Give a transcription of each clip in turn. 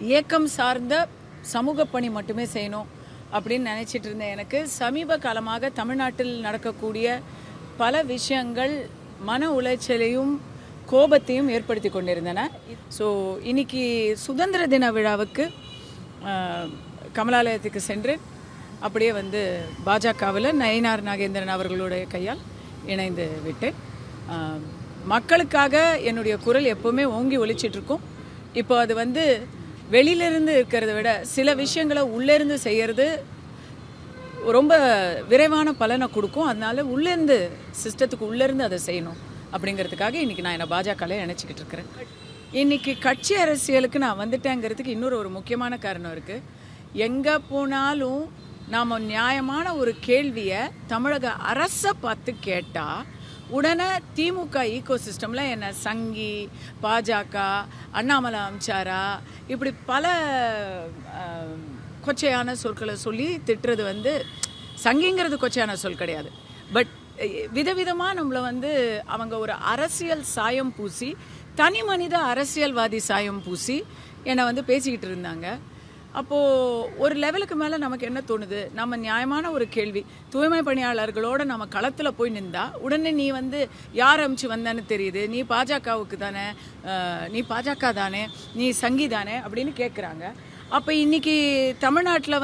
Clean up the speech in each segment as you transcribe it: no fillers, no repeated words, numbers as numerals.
இயக்கம் சார்ந்த சமூக பணி மட்டுமே செய்யணும் அப்படின்னு நினைச்சிட்டு இருந்தேன். எனக்கு சமீப காலமாக தமிழ்நாட்டில் நடக்கக்கூடிய பல விஷயங்கள் மன உளைச்சலையும் கோபத்தையும் ஏற்படுத்தி கொண்டிருந்தன. ஸோ இன்னைக்கு சுதந்திர தின விழாவுக்கு கமலாலயத்துக்கு சென்று அப்படியே பாஜகவில் நயினார் நாகேந்திரன் அவர்களுடைய கையால் இணைந்து விட்டேன். மக்களுக்காக என்னுடைய குரல் எப்போவுமே ஓங்கி ஒலிச்சிட்ருக்கும். இப்போ அது வெளியிலிருந்து இருக்கிறத விட சில விஷயங்களை உள்ளேருந்து செய்கிறது ரொம்ப விரைவான பலனை கொடுக்கும். அதனால உள்ளேருந்து சிஸ்டத்துக்கு உள்ளேருந்து அதை செய்யணும் அப்படிங்கிறதுக்காக இன்றைக்கி நான் என்னை பாஜகவில் இணைச்சிக்கிட்டு இருக்கிறேன். இன்றைக்கி கட்சி அரசியலுக்கு நான் வந்துட்டேங்கிறதுக்கு இன்னொரு ஒரு முக்கியமான காரணம் இருக்குது. எங்கே போனாலும் நாம் நியாயமான ஒரு கேள்வியை தமிழக அரசை பார்த்து கேட்டால் உடனே திமுக ஈகோ சிஸ்டமில் என்ன சங்கி, பாஜக, அண்ணாமலை அமிச்சாரா, இப்படி பல கொச்சையான சொற்களை சொல்லி திட்டுறது சங்கிங்கிறது கொச்சையான சொல் கிடையாது. பட் விதவிதமாக நம்மளை அவங்க ஒரு அரசியல் சாயம் பூசி, தனி மனித அரசியல்வாதி சாயம் பூசி என்னை பேசிக்கிட்டு இருந்தாங்க. அப்போது ஒரு லெவலுக்கு மேலே நமக்கு என்ன தோணுது, நம்ம நியாயமான ஒரு கேள்வி, தூய்மை பணியாளர்களோடு நம்ம களத்தில் போய் நின்றா உடனே நீ யார் அமிச்சு வந்தேன்னு தெரியுது, நீ பாஜகவுக்கு தானே, நீ பாஜக தானே, நீ சங்கி தானே அப்படின்னு கேட்குறாங்க. அப்போ இன்றைக்கி தமிழ்நாட்டில்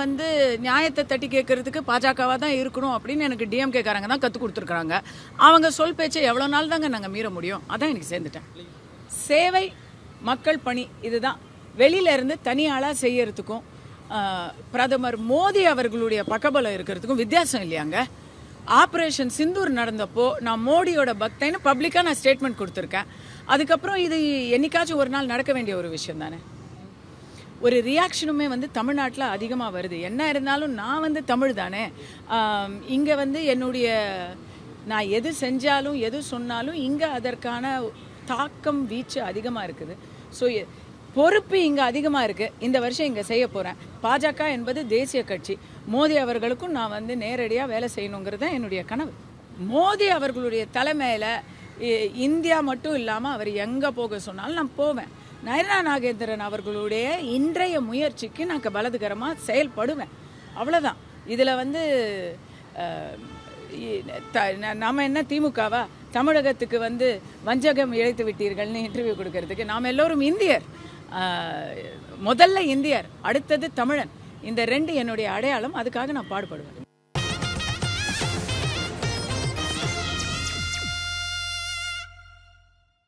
நியாயத்தை தட்டி கேட்குறதுக்கு பாஜகவாக தான் இருக்கணும் அப்படின்னு எனக்கு டிஎம்கேக்காரங்க தான் கற்றுக் கொடுத்துருக்குறாங்க. அவங்க சொல் பேச்சை எவ்வளோ நாள் தாங்க நாங்கள் மீற முடியும்? அதான் எனக்கு சேர்ந்துட்டேன். சேவை, மக்கள் பணி, இதுதான். வெளியிலேருந்து தனியாளாக செய்யறதுக்கும் பிரதமர் மோடி அவர்களுடைய பக்கபலம் இருக்கிறதுக்கும் வித்தியாசம் இல்லையாங்க. ஆப்ரேஷன் சிந்தூர் நடந்தப்போ நான் மோடியோட பக்தைன்னு பப்ளிக்காக நான் ஸ்டேட்மெண்ட் கொடுத்துருக்கேன். அதுக்கப்புறம் இது என்னைக்காச்சும் ஒரு நாள் நடக்க வேண்டிய ஒரு விஷயம் தானே. ஒரு ரியாக்ஷனுமே தமிழ்நாட்டில் அதிகமாக வருது. என்ன இருந்தாலும் நான் தமிழ் தானே. இங்கே என்னுடைய நான் எது செஞ்சாலும் எது சொன்னாலும் இங்கே அதற்கான தாக்கம் வீச்சு அதிகமாக இருக்குது. ஸோ பொறுப்பு இங்கே அதிகமாக இருக்குது. இந்த வருஷம் இங்கே செய்ய போகிறேன். பாஜக என்பது தேசிய கட்சி. மோடி அவர்களுக்கும் நான் நேரடியாக வேலை செய்யணுங்கிறது தான் என்னுடைய கனவு. மோடி அவர்களுடைய தலைமையில் இந்தியா மட்டும் இல்லாமல் அவர் எங்கே போக சொன்னாலும் நான் போவேன். நயினார் நாகேந்திரன் அவர்களுடைய இன்றைய முயற்சிக்கு நான் பலதுகரமாக செயல்படுவேன். அவ்வளோதான். இதில் நம்ம என்ன திமுகவா தமிழகத்துக்கு வஞ்சகம் இழைத்து விட்டீர்கள்னு இன்டர்வியூ கொடுக்கறதுக்கு? நாம் எல்லோரும் இந்தியர். முதல்ல இந்தியர், அடுத்தது தமிழன். இந்த ரெண்டு என்னுடைய அடையாளம். அதுக்காக நான் பாடுபடுவேன்.